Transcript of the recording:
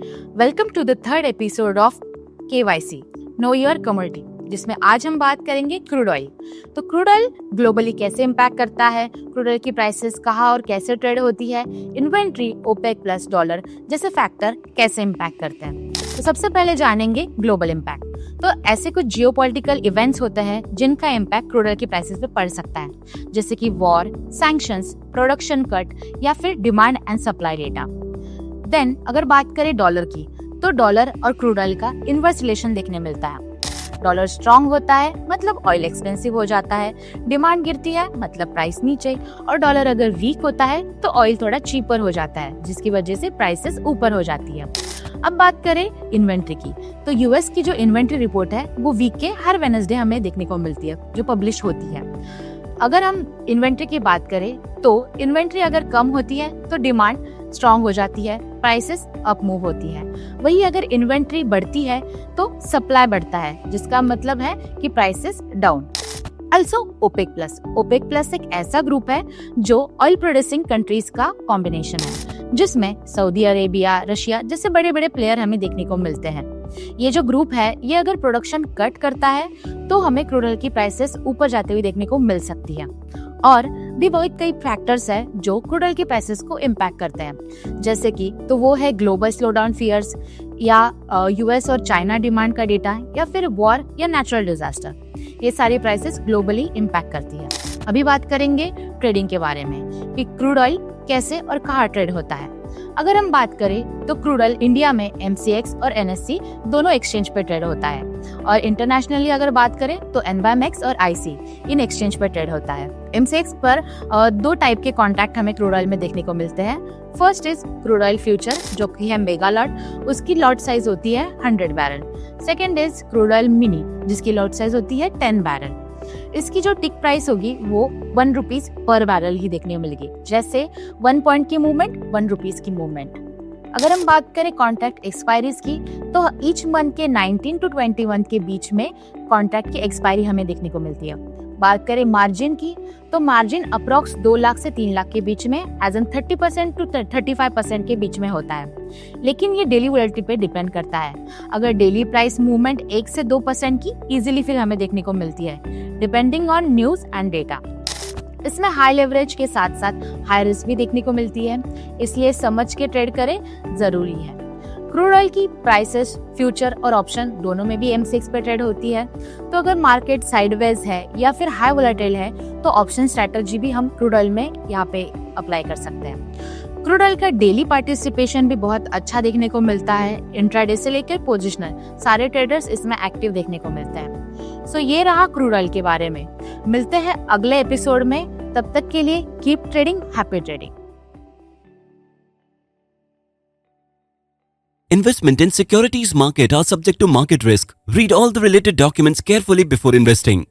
Welcome to the third episode of KYC know your commodity, जिसमें आज हम बात करेंगे क्रूड ऑयल। तो क्रूड ऑयल ग्लोबली कैसे इम्पैक्ट करता है, क्रूड ऑयल की प्राइसेस कहाँ और कैसे ट्रेड होती है, इन्वेंट्री, ओपेक प्लस डॉलर जैसे फैक्टर कैसे इम्पैक्ट करते हैं। तो सबसे पहले जानेंगे ग्लोबल इम्पैक्ट। तो ऐसे कुछ जियोपॉलिटिकल इवेंट्स होते हैं जिनका इम्पैक्ट क्रूड ऑयल की प्राइसेस पे पड़ सकता है, जैसे कि वॉर, सैंक्शंस, प्रोडक्शन कट या फिर demand and supply data. Then अगर बात करें डॉलर की, तो डॉलर और क्रूड ऑयल का इनवर्स रिलेशन देखने मिलता है। डॉलर स्ट्रांग होता है मतलब ऑयल एक्सपेंसिव हो जाता है, डिमांड गिरती है मतलब प्राइस नीचे, और डॉलर अगर वीक होता है तो ऑयल थोड़ा चीपर हो जाता है, जिसकी वजह से प्राइसेस ऊपर हो जाती है। अब बात करें इन्वेंट्री की, तो यूएस की जो इन्वेंट्री रिपोर्ट है वो वीक के हर वेडनेसडे हमें देखने को मिलती है, जो पब्लिश होती है। अगर हम इन्वेंट्री की बात करें तो इन्वेंट्री अगर कम होती है तो डिमांड स्ट्रांग हो जाती है, प्राइसेस अप मूव होती है। वही अगर इन्वेंट्री बढ़ती है तो सप्लाई बढ़ता है, जिसका मतलब है कि prices down. Also OPEC plus एक ऐसा ग्रुप है जो ऑयल प्रोड्यूसिंग कंट्रीज का कॉम्बिनेशन है, जिसमें सऊदी अरेबिया, रशिया जैसे बड़े बड़े प्लेयर हमें देखने को मिलते हैं। ये जो ग्रुप है ये अगर प्रोडक्शन कट करता है तो हमें क्रूड ऑयल की प्राइसेस ऊपर जाते हुए देखने को मिल सकती है। और भी बहुत कई फैक्टर्स है जो क्रूड ऑयल की प्राइसेस को इम्पैक्ट करते हैं, जैसे कि तो वो है ग्लोबल स्लोडाउन फियर्स, या यूएस और चाइना डिमांड का डेटा, या फिर वॉर या नेचुरल डिजास्टर। ये सारी प्राइसेस ग्लोबली इम्पैक्ट करती है। अभी बात करेंगे ट्रेडिंग के बारे में कि क्रूड ऑयल कैसे और कहाँ ट्रेड होता है। अगर हम बात करें तो क्रूड ऑयल इंडिया में MCX और NSE दोनों एक्सचेंज पे ट्रेड होता है, और इंटरनेशनली अगर बात करें तो NYMEX और IC इन एक्सचेंज पे ट्रेड होता है। MCX पर दो टाइप के कॉन्ट्रैक्ट हमें क्रूड ऑयल में देखने को मिलते हैं। First is crude oil future, जो कि है मेगा लॉट, उसकी लॉट साइज होती है 100 barrel. Second is crude oil mini, जिसकी लॉट साइज होती है 10 बैरल। इसकी जो टिक प्राइस होगी वो 1 रुपीज पर बैरल ही देखने को मिलेगी, जैसे 1 पॉइंट की मूवमेंट 1 रुपीज की मूवमेंट। अगर हम बात करें कॉन्ट्रैक्ट एक्सपायरीज की, तो ईच मंथ के 19 to 21 के बीच में कॉन्ट्रैक्ट की एक्सपायरी हमें देखने को मिलती है। बात करें मार्जिन की, तो मार्जिन अप्रॉक्स 2 लाख से 3 लाख के बीच में एज एन 30% to 35% के बीच में होता है, लेकिन ये डेली वोलेटिलिटी पे डिपेंड करता है। अगर डेली प्राइस मूवमेंट 1 से 2% की इजीली फिर हमें देखने को मिलती है, depending on news and data. इसमें हाई लेवरेज के साथ साथ हाई रिस्क भी देखने को मिलती है, इसलिए समझ के ट्रेड करें जरूरी है। क्रूड ऑयल की प्राइसेस फ्यूचर और ऑप्शन दोनों में भी MCX पे ट्रेड होती है। तो अगर मार्केट साइडवेज है या फिर हाई वोलेटाइल है तो ऑप्शन स्ट्रेटजी भी हम क्रूड ऑयल में यहाँ पे अप्लाई कर सकते हैं। क्रूड ऑयल का डेली पार्टिसिपेशन भी बहुत अच्छा देखने को मिलता है। इंट्राडे से लेकर पोजिशनल सारे ट्रेडर्स इसमें एक्टिव देखने को मिलते हैं। सो ये रहा क्रूड ऑयल के बारे में। मिलते हैं अगले एपिसोड में, तब तक के लिए keep trading, happy trading. Investment in securities market are subject to market risk. Read all the related documents carefully before investing.